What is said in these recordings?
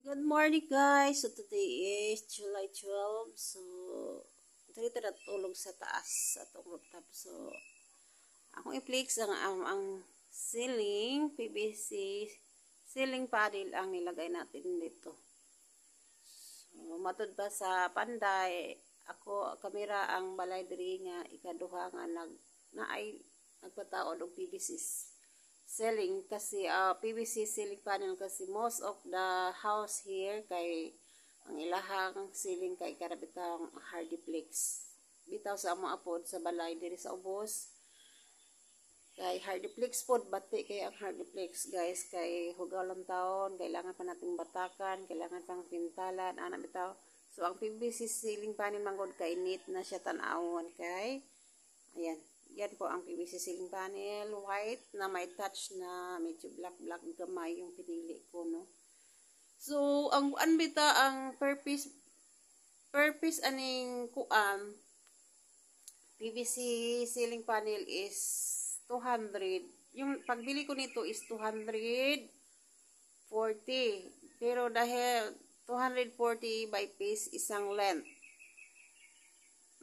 Good morning guys. So today is July 12. So dito na tulog sa taas sa atong rooftop. So akong i-flex ang ceiling PVC ceiling panel ang nilagay natin dito. So matud ba sa panday ako kamera ang balay diri nga ikaduha nga nagpataod og PVC ceiling kasi PVC ceiling panel kasi most of the house here kay ang ilahang ceiling kay karabitang hardiplex bitaw sa amo apod sa balay diri sa ubos kay hardiplex pod bati kay ang hardiplex guys kay hugaw lang taon kailangan pa nating batakan kailangan pang pintalan ana bitaw so ang PVC ceiling panel manggod kay neat na siya tan-awon kay ayan. Yan po ang PVC ceiling panel, white na may touch na medyo black gamay yung pinili ko, no. So, ang anbita ang purpose aning PVC ceiling panel is 200. Yung pagbili ko nito is 240. Pero dahil 240 by piece isang length.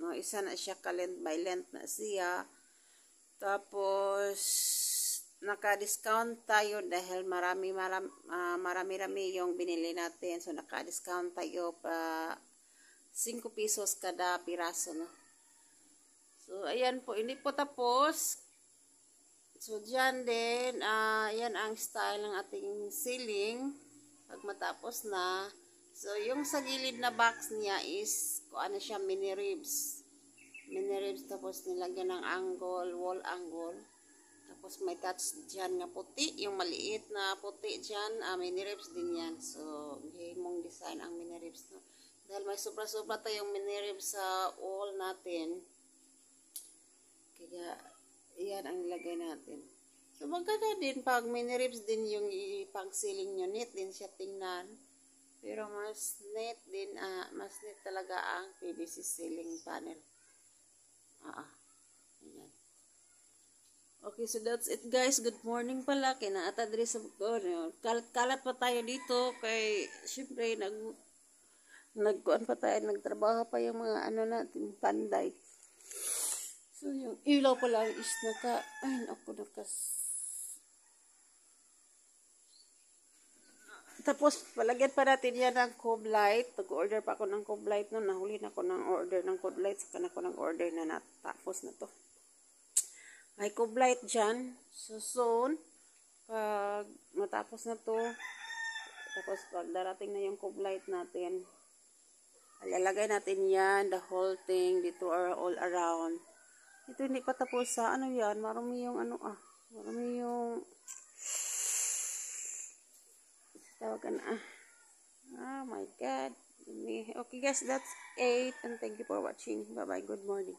No, isa na siya ka length by length na siya. Tapos naka-discount tayo dahil marami yung binili natin. So naka-discount tayo pa 5 pesos kada piraso, no. So ayan po, hindi po tapos. So diyan din yan ang style ng ating ceiling pag matapos na. So, yung sa gilid na box niya is, ano siya, mini ribs. Mini ribs, tapos nilagyan ng angle, wall angle. Tapos may touch dyan nga puti, yung maliit na puti dyan, mini ribs din yan. So, mong design ang mini ribs. No? Dahil may sobra-sobra tayong mini ribs sa wall natin. Kaya, yan ang nilagay natin. So, magkada din pag mini ribs din yung ipang ceiling nyo, neat din siya tingnan. Pero mas neat din, mas neat talaga ang PVC ceiling panel. Ayan. Okay, so that's it guys. Good morning pala. Kinaata diri sa kalat pa tayo dito kay syempre nagkuan pa tayo, nagtrabaho pa yung mga ano natin, panday. So yung ilaw pala is tapos, palagyan pa natin yan ng cove light. Nag-order pa ako ng cove light no. Nahuli na ako ng order ng cove light. Saka na ako ng order na natapos na to. May cove light dyan. So, soon, pag matapos na to, tapos pag darating na yung cove light natin, ilalagay natin yan, the whole thing, dito or all around. Ito hindi pa tapos sa, ano yan, marami yung marami yung tawagan oh my god. Okay guys, that's it and thank you for watching. Bye bye, good morning.